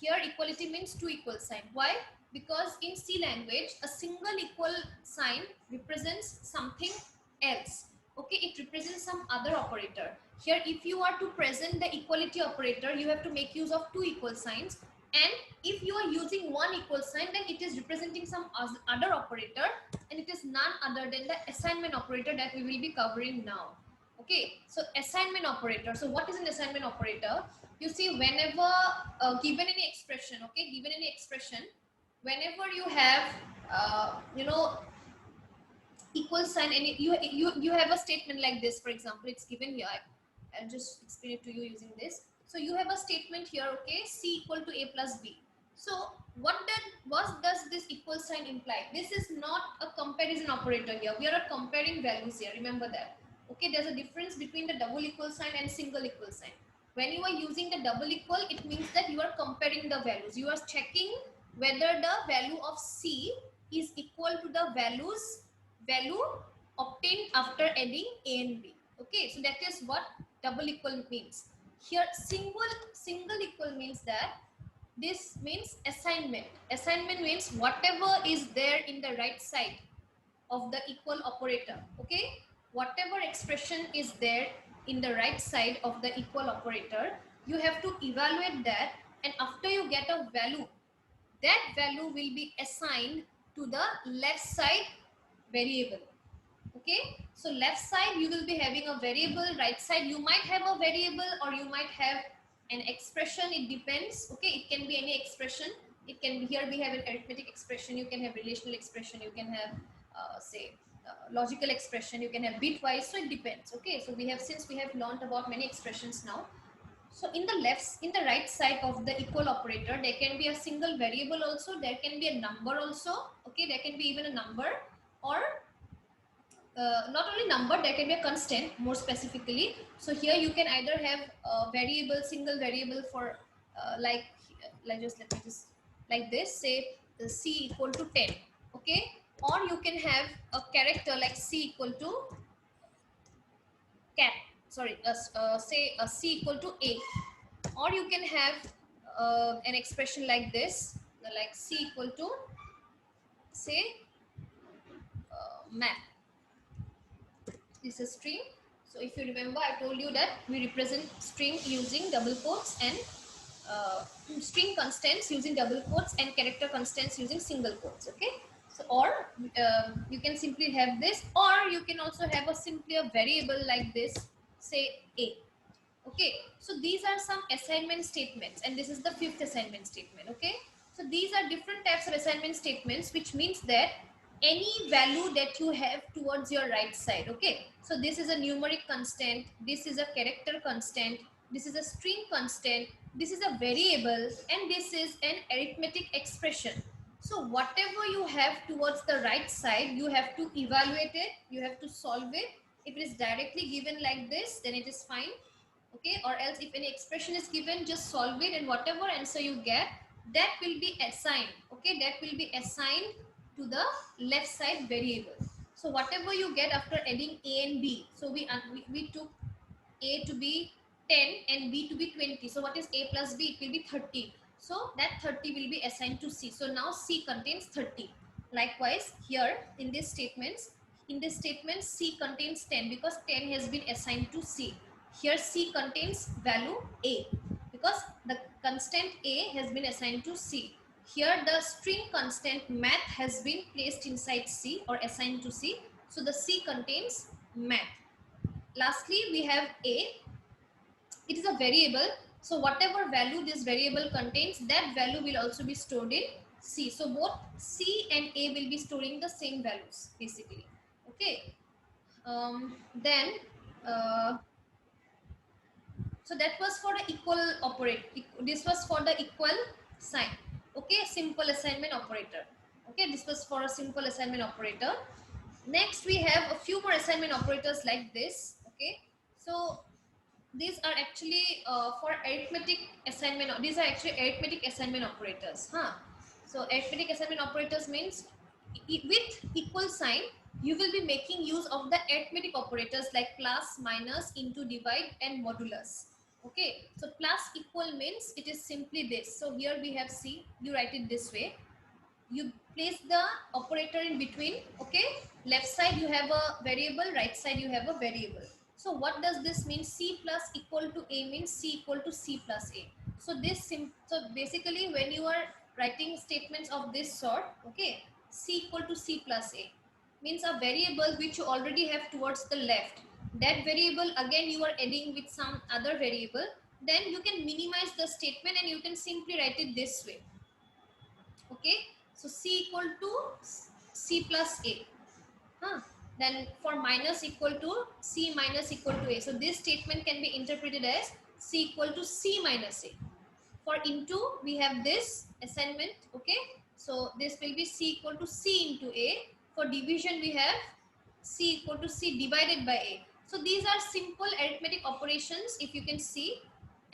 Here equality means two equal sign. Why? Because in C language, a single equal sign represents something else. Okay, it represents some other operator. Here, if you are to present the equality operator, you have to make use of two equal signs. And if you are using one equal sign, then it is representing some other operator, and it is none other than the assignment operator that we will be covering now. Okay, so assignment operator. So what is an assignment operator? You see, whenever given any expression, okay, given any expression, whenever you have equal sign, and you have a statement like this. For example, it's given here. I'll just explain it to you using this. So you have a statement here, okay, C equal to A plus B. So what does this equal sign imply? This is not a comparison operator here. We are comparing values here. Remember that. Okay, there's a difference between the double equal sign and single equal sign. When you are using the double equal, it means that you are comparing the values. You are checking whether the value of C is equal to the value obtained after adding A and B. Okay, so that is what double equal means. Here single equal means that this means assignment. Assignment means whatever is there in the right side of the equal operator. Okay, whatever expression is there in the right side of the equal operator, you have to evaluate that, and after you get a value, that value will be assigned to the left side variable. Okay, so left side you will be having a variable, right side you might have a variable, or you might have an expression. It depends. Okay, it can be any expression. It can be, here we have an arithmetic expression, you can have relational expression, you can have say logical expression, you can have bitwise. So it depends. Okay, so we have, since we have learned about many expressions now, so in the right side of the equal operator, there can be a single variable also, there can be a number also. Okay, there can be even a number, or not only number, there can be a constant more specifically. So here you can either have a variable, single variable for like let me just like this, say C equal to 10. Okay, or you can have a character like C equal to cat, sorry, say a C equal to A, or you can have an expression like this, like C equal to say map. This is string. So if you remember, I told you that we represent string using double quotes, and string constants using double quotes, and character constants using single quotes. Okay, so or you can simply have this, or you can also have a simply a variable like this, say A. Okay, so these are some assignment statements, and this is the fifth assignment statement. Okay, so these are different types of assignment statements, which means that any value that you have towards your right side. Okay, so this is a numeric constant, this is a character constant, this is a string constant, this is a variable, and this is an arithmetic expression. So whatever you have towards the right side, you have to evaluate it, you have to solve it. If it is directly given like this, then it is fine. Okay, or else if any expression is given, just solve it, and whatever answer you get, that will be assigned. Okay, that will be assigned to the left side variable. So whatever you get after adding A and B, so we took A to be 10 and B to be 20. So what is A plus B? It will be 30. So that 30 will be assigned to C. So now C contains 30. Likewise here in this statement, C contains 10 because 10 has been assigned to C. Here C contains value A because the constant A has been assigned to C. Here the string constant math has been placed inside C or assigned to C. So the C contains math. Lastly, we have A. It is a variable. So whatever value this variable contains, that value will also be stored in C. So both C and A will be storing the same values basically. Okay. Then so that was for the equal operate. This was for the equal sign. Okay, simple assignment operator. Okay, this was for a simple assignment operator. Next, we have a few more assignment operators like this. Okay, so these are actually for arithmetic assignment. These are actually arithmetic assignment operators. Huh? So arithmetic assignment operators means with equal sign, you will be making use of the arithmetic operators like plus, minus, into, divide, and modulus. Okay, so plus equal means it is simply this. So here we have C, you write it this way. You place the operator in between. Okay, left side you have a variable, right side you have a variable. So what does this mean? C plus equal to A means C equal to C plus A. So so basically when you are writing statements of this sort, okay, C equal to C plus A means a variable which you already have towards the left. That variable again you are adding with some other variable. Then you can minimize the statement and you can simply write it this way. Okay, so C equal to C plus A. Then for minus equal to C minus equal to A. So this statement can be interpreted as C equal to C minus A. For into, we have this assignment. Okay, so this will be C equal to C into A. For division, we have C equal to C divided by A. So these are simple arithmetic operations, if you can see,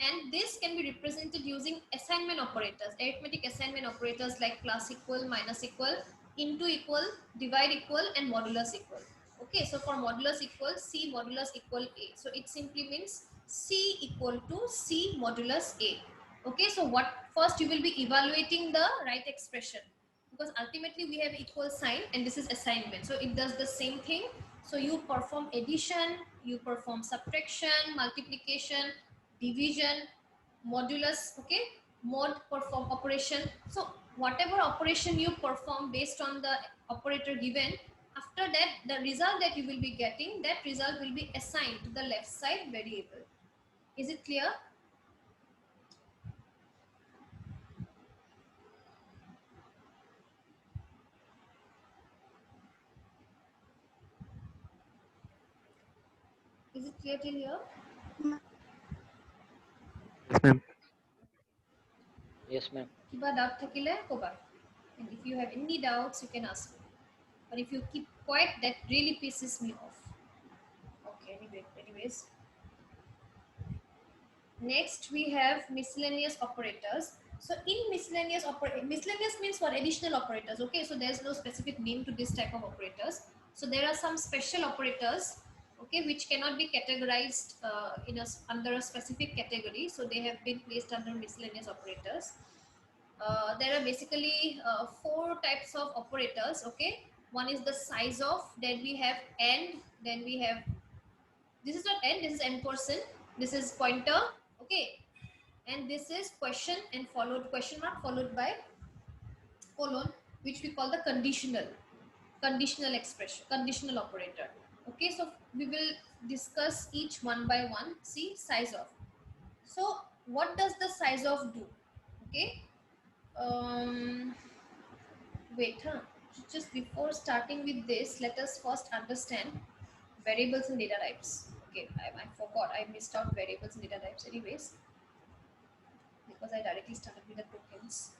and this can be represented using assignment operators, arithmetic assignment operators like plus equal, minus equal, into equal, divide equal, and modulus equal. Okay, so for modulus equal, C modulus equal A. So it simply means C equal to C modulus A. Okay, so what first you will be evaluating the right expression, because ultimately we have equal sign and this is assignment, so it does the same thing. So you perform addition, you perform subtraction, multiplication, division, modulus. Okay, mod perform operation. So whatever operation you perform based on the operator given, after that the result that you will be getting, that result will be assigned to the left side variable. Is it clear? Is it clear till here? Yes, ma'am. Yes, ma'am. Kiba doubt thakile koba. And if you have any doubts, you can ask me. But if you keep quiet, that really pisses me off. Okay, anyways. Next, we have miscellaneous operators. So in miscellaneous means what? Additional operators. Okay, so there's no specific name to this type of operators. So there are some special operators, okay, which cannot be categorized under a specific category. So they have been placed under miscellaneous operators. There are basically four types of operators. Okay, one is the size of, then we have and, then we have, this is not and, this is ampersand, this is pointer. Okay, and this is question and followed question mark followed by colon, which we call the conditional expression, conditional operator. Okay, so we will discuss each one by one. See, size of. So what does the size of do? Okay, um wait, just before starting with this, let us first understand variables and data types. Okay, I forgot, I missed out variables and data types anyways, because I directly started with the tokens.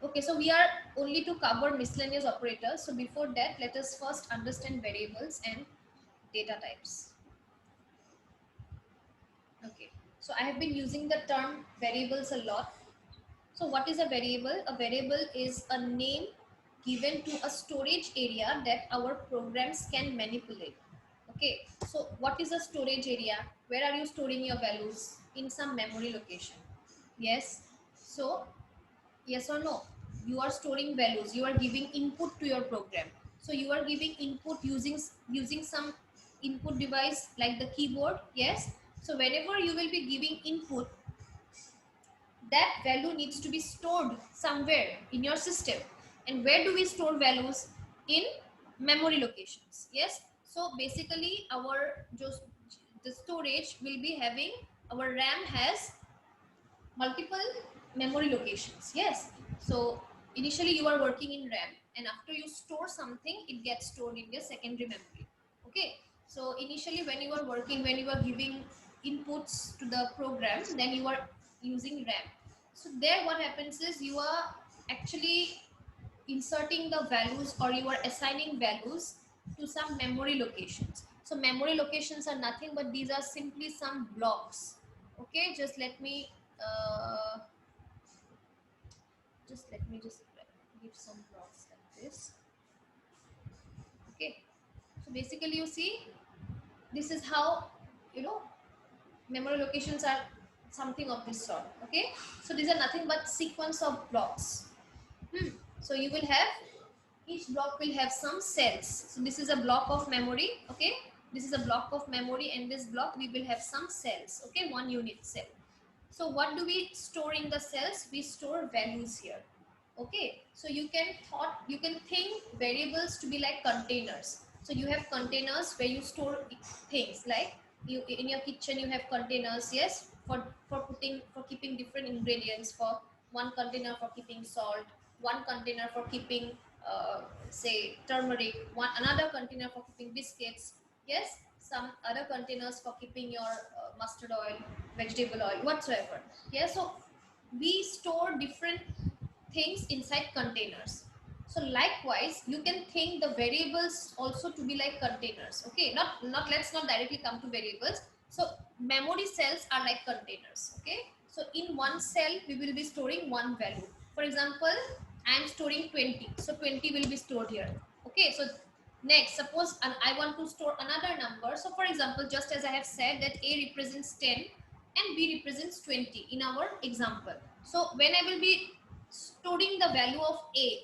Okay, so we are only to cover miscellaneous operators. So before that, let us first understand variables and data types. Okay, so I have been using the term variables a lot. So what is a variable? A variable is a name given to a storage area that our programs can manipulate. Okay, so what is a storage area? Where are you storing your values? In some memory location. Yes. So yes or no? You are storing values. You are giving input to your program. So you are giving input using some input device like the keyboard. Yes. So whenever you will be giving input, that value needs to be stored somewhere in your system. And where do we store values? In memory locations. Yes, so basically our just the storage will be having, our RAM has multiple memory locations. Yes, so initially you are working in RAM, and after you store something, it gets stored in your secondary memory. Okay, so initially when you are working, when you are giving inputs to the program, then you are using RAM. So there what happens is you are actually inserting the values, or you are assigning values to some memory locations. So memory locations are nothing but these are simply some blocks. Okay, just give some blocks like this. Okay, so basically you see, this is how, you know, Memory locations are something of this sort. Okay, so these are nothing but sequence of blocks. So you will have, each block will have some cells. So this is a block of memory. Okay, this is a block of memory, and this block we will have some cells. Okay, one unit cell. So what do we store in the cells? We store values here. Okay, so you can think variables to be like containers. So you have containers where you store things, like you in your kitchen you have containers, yes, for keeping different ingredients. For one container for keeping salt, one container for keeping say turmeric, one another container for keeping biscuits, yes, some other containers for keeping your mustard oil, vegetable oil, whatsoever. Yeah, so we store different things inside containers. So likewise, you can think the variables also to be like containers. Okay, not let's not directly come to variables. So memory cells are like containers. Okay, so in one cell we will be storing one value. For example, I am storing 20, so 20 will be stored here. Okay, so next, suppose I want to store another number. So for example, just as I have said that A represents 10 and B represents 20 in our example. So when I will be storing the value of A,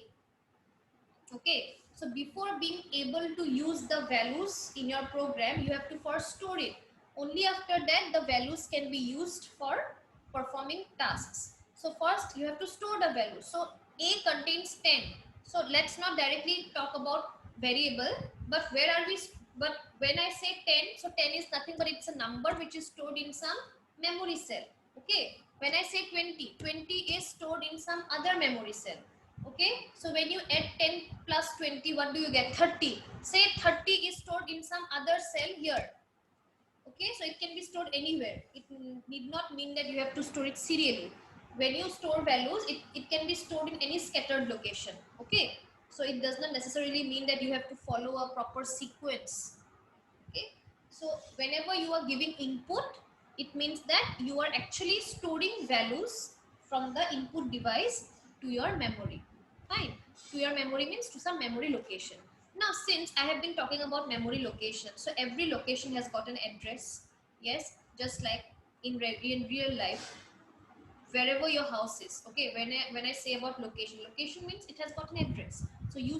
okay, so before being able to use the values in your program, you have to first store it. Only after that the values can be used for performing tasks. So first you have to store the value. So A contains 10. So let's not directly talk about variable, but where are we, but when I say 10, so 10 is nothing but it's a number which is stored in some memory cell. Okay, when I say 20, 20 is stored in some other memory cell. Okay, so when you add 10 plus 20, what do you get? 30. Say 30 is stored in some other cell here. Okay, so it can be stored anywhere. It need not mean that you have to store it serially. When you store values, it can be stored in any scattered location. Okay, so it does not necessarily mean that you have to follow a proper sequence. Okay, so whenever you are giving input, it means that you are actually storing values from the input device to your memory. Fine, to your memory means to some memory location. Now since I have been talking about memory location, so every location has got an address. Yes, just like in real life, wherever your house is. Okay, when I say about location, location means it has got an address. So your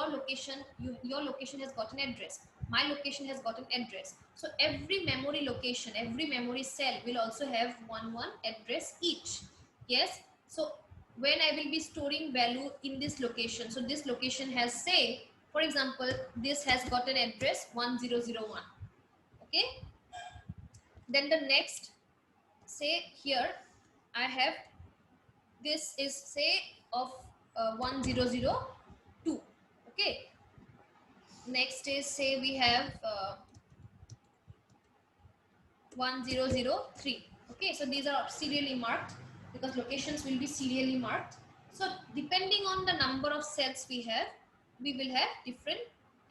location, your location has got an address, my location has got an address. So every memory location, every memory cell will also have one address each. Yes, so when I will be storing value in this location, so this location has, say for example, this has got an address 1001. Okay, then the next, say here I have, this is say of 1002. Okay, next is say we have 1003. Okay, so these are serially marked because locations will be serially marked. So depending on the number of cells we have, we will have different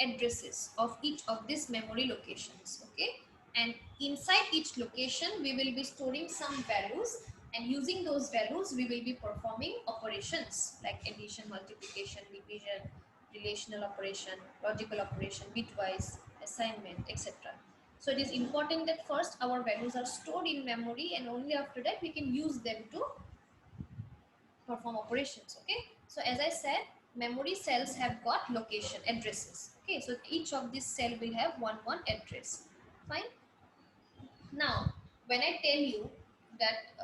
addresses of each of these memory locations. Okay, and inside each location we will be storing some values, and using those values we will be performing operations like addition, multiplication, division, relational operation, logical operation, bitwise, assignment, etc. So it is important that first our values are stored in memory, and only after that we can use them to perform operations. Okay, so as I said, memory cells have got location addresses. Okay, so each of these cell will have one address. Fine. Now when I tell you that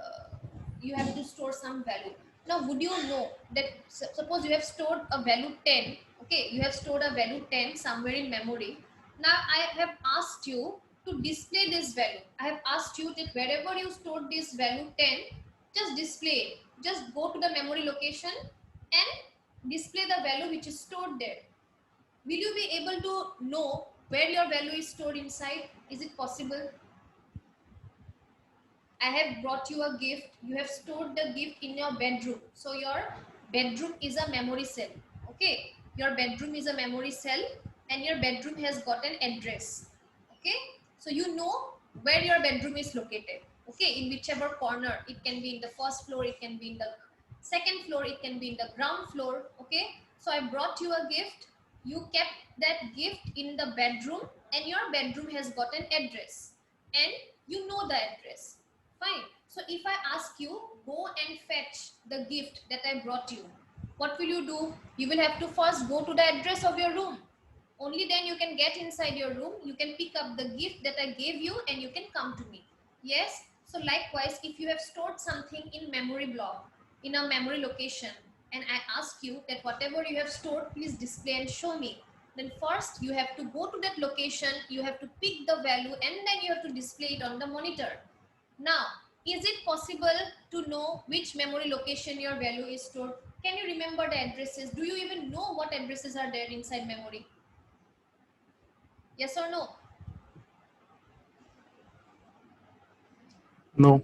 you have to store some value, now would you know that suppose you have stored a value 10. Okay, you have stored a value 10 somewhere in memory. Now I have asked you to display this value. I have asked you that wherever you stored this value 10, just display it. Just go to the memory location and display the value which is stored there. Will you be able to know where your value is stored inside? Is it possible? I have brought you a gift. You have stored the gift in your bedroom. So your bedroom is a memory cell. Okay. Your bedroom is a memory cell, and your bedroom has got an address. Okay. So you know where your bedroom is located. Okay. In whichever corner. It can be in the first floor. It can be in the second floor. It can be in the ground floor. Okay. So I brought you a gift. You kept that gift in the bedroom, and your bedroom has got an address. And You know the address. Fine. So if I ask you, go and fetch the gift that I brought you, what will you do? You will have to first go to the address of your room. Only then you can get inside your room, you can pick up the gift that I gave you and you can come to me. Yes. So likewise, if you have stored something in memory block, in a memory location, and I ask you that whatever you have stored, please display and show me, then first you have to go to that location, you have to pick the value, and then you have to display it on the monitor. Now, is it possible to know which memory location your value is stored? Can you remember the addresses? Do you even know what addresses are there inside memory? Yes or no? No.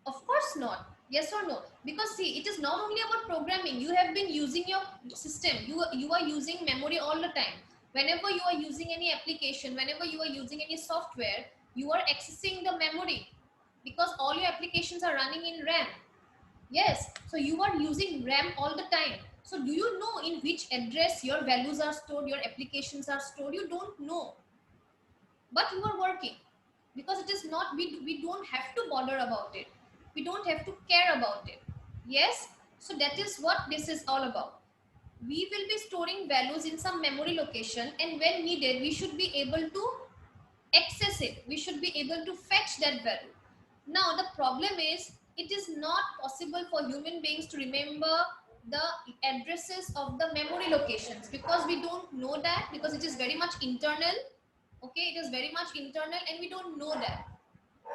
Of course not. Yes or no? Because see, it is not only about programming. You have been using your system. You are using memory all the time. Whenever you are using any application, whenever you are using any software, you are accessing the memory because all your applications are running in RAM. Yes. So you are using RAM all the time. So do you know in which address your values are stored, your applications are stored? You don't know. But you are working because it is not, we don't have to bother about it, we don't have to care about it. Yes. So that is what this is all about. We will be storing values in some memory location, and when needed we should be able to access it, we should be able to fetch that value. Now the problem is, it is not possible for human beings to remember the addresses of the memory locations because we don't know that, because it is very much internal. Okay, it is very much internal and we don't know that.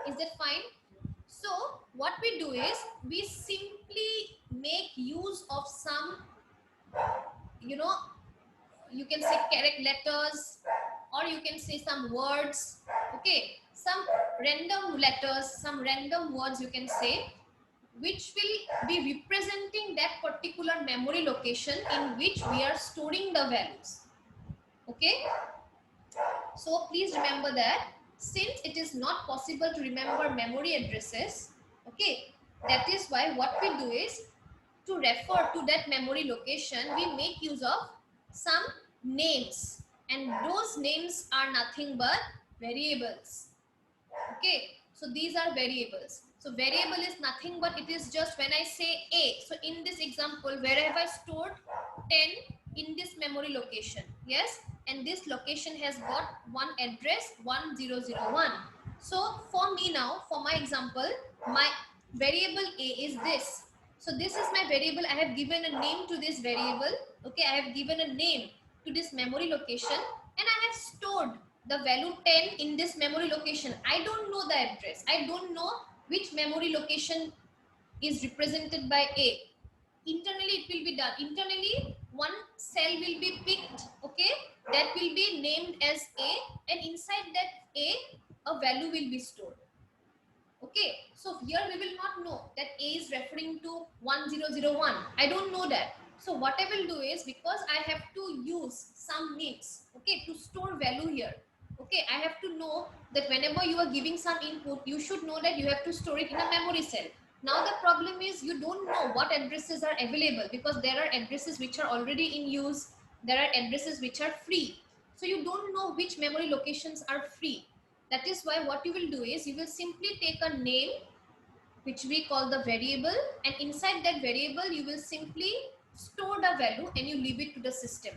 Is that fine? So what we do is, we simply make use of some, you know, you can say correct letters, or you can say some words. Okay, some random letters, some random words you can say, which will be representing that particular memory location in which we are storing the values. Okay. So please remember that since it is not possible to remember memory addresses, okay, that is why what we do is, to refer to that memory location, we make use of some names, and those names are nothing but variables. Okay, so these are variables. So variable is nothing but, it is just when I say A. So in this example, where have I stored 10 in this memory location? Yes, and this location has got one address 1001. So for me now, for my example, my variable A is this. So this is my variable. I have given a name to this variable. Okay, I have given a name to this memory location, and I have stored the value 10 in this memory location. I don't know the address. I don't know which memory location is represented by A. Internally, it will be done. Internally, one cell will be picked, okay, that will be named as A, and inside that a value will be stored. Okay, so here we will not know that A is referring to 1001. I don't know that. So what I will do is, because I have to use some names, okay, to store value here. Okay, I have to know that whenever you are giving some input, you should know that you have to store it in a memory cell. Now the problem is, you don't know what addresses are available, because there are addresses which are already in use. There are addresses which are free. So you don't know which memory locations are free. That is why what you will do is, you will simply take a name which we call the variable, and inside that variable you will simply store the value and you leave it to the system.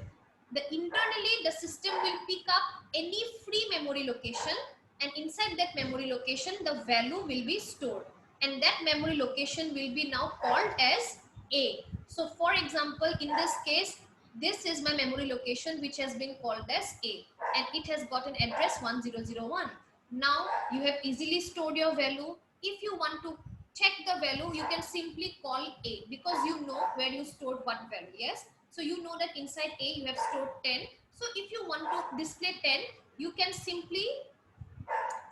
Internally the system will pick up any free memory location, and inside that memory location the value will be stored, and that memory location will be now called as A. So for example, in this case, this is my memory location which has been called as A, and it has got an address 1001. Now you have easily stored your value. If you want to check the value, you can simply call A, because you know where you stored what value. Yes, so you know that inside A you have stored 10. So if you want to display 10, you can simply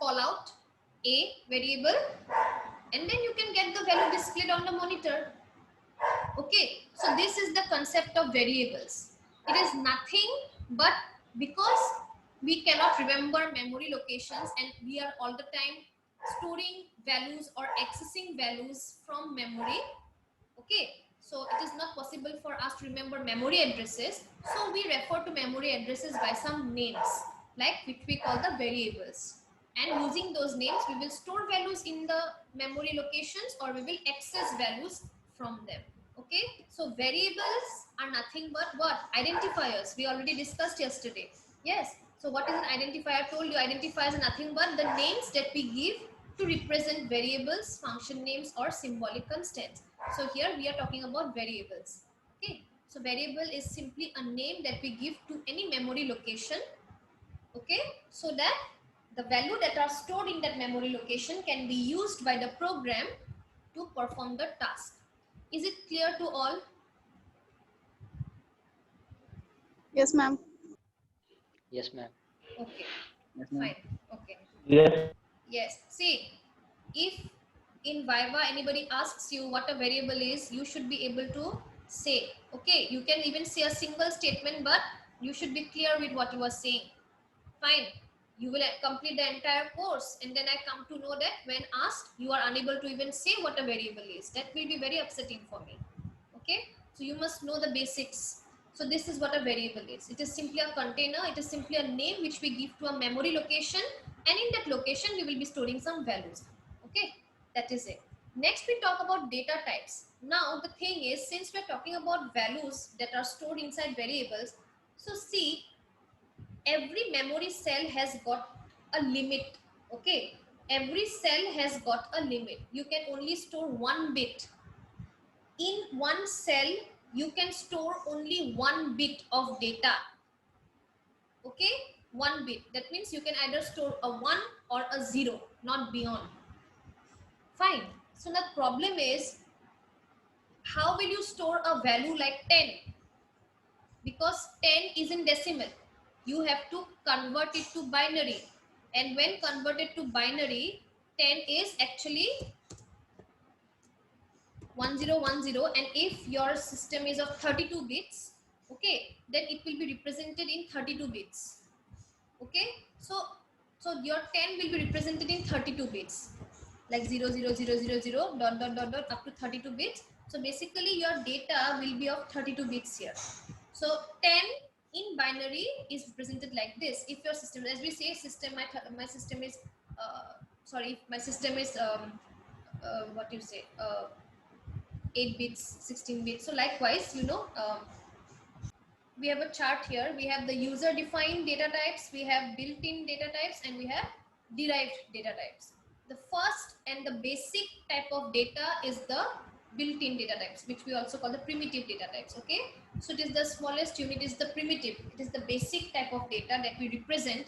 call out A variable, and then you can get the value displayed on the monitor. Okay, so this is the concept of variables. It is nothing but, because we cannot remember memory locations and we are all the time storing values or accessing values from memory. Okay, so it is not possible for us to remember memory addresses. So we refer to memory addresses by some names, like which we call the variables. and using those names we will store values in the memory locations or we will access values from them. Okay, so variables are nothing but what? Identifiers. We already discussed yesterday. Yes, so what is an identifier? I told you identifiers are nothing but the names that we give to represent variables, function names or symbolic constants. So here we are talking about variables. Okay, so variable is simply a name that we give to any memory location, okay, so that the value that are stored in that memory location can be used by the program to perform the task. Is it clear to all? Yes, ma'am. Yes, ma'am. Okay, Yes, ma'am. fine. Okay, Yes. yes, see, if in Viva anybody asks you what a variable is, you should be able to say. Okay, you can even say a single statement, but you should be clear with what you are saying. Fine, you will complete the entire course and then I come to know that when asked you are unable to even say what a variable is. That will be very upsetting for me. Okay, so you must know the basics. So this is what a variable is. It is simply a container. It is simply a name which we give to a memory location, and in that location we will be storing some values. Okay, that is it. Next we talk about data types. Now the thing is, since we are talking about values that are stored inside variables, so see, every memory cell has got a limit. Okay, every cell has got a limit. You can only store 1 bit in one cell. You can store only 1 bit of data. Okay, 1 bit, that means you can either store a 1 or a 0, not beyond. Fine, so the problem is, how will you store a value like 10? Because 10 is in decimal, you have to convert it to binary, and when converted to binary, 10 is actually 1010, and if your system is of 32 bits, okay, then it will be represented in 32 bits. Okay, so your 10 will be represented in 32 bits, like 00000 dot up to 32 bits. So basically your data will be of 32 bits here. So 10 in binary is represented like this. If your system, as we say, system, my system is sorry, my system is what you say, 8 bits, 16 bits. So likewise, we have a chart here. We have the user defined data types, we have built-in data types, and we have derived data types. The first and the basic type of data is the built-in data types, which we also call the primitive data types. Okay, so it is the smallest unit, is the primitive. It is the basic type of data that we represent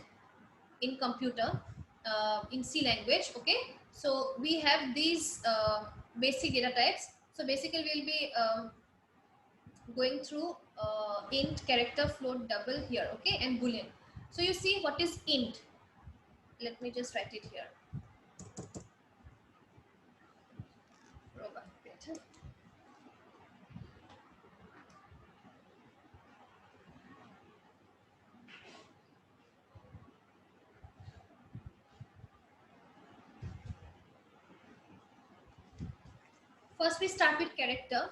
in computer, in C language. Okay, so we have these basic data types. So basically we'll be going through int, character, float, double here, okay, and boolean. So you see what is int. Let me just write it here. First we start with character.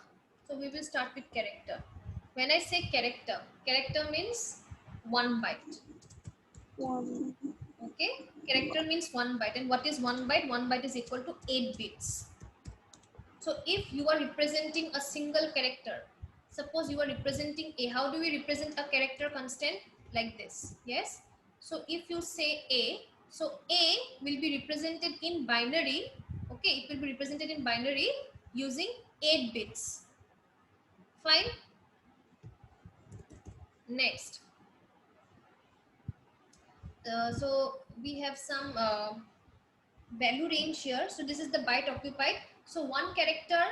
So we will start with character. When I say character, character means 1 byte. One. Okay, character means 1 byte. And what is 1 byte? 1 byte is equal to 8 bits. So if you are representing a single character, suppose you are representing a, how do we represent a character constant? Like this. Yes, so if you say a, so a will be represented in binary. Okay, it will be represented in binary using 8 bits. Fine. Next, so we have some value range here. So this is the byte occupied. So one character,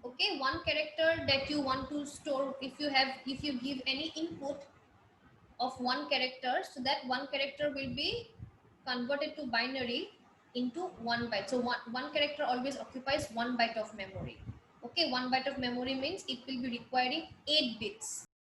okay, one character that you want to store, if you give any input of one character, so that one character will be converted to binary into 1 byte. So one character always occupies 1 byte of memory. Okay, 1 byte of memory means it will be requiring 8 bits.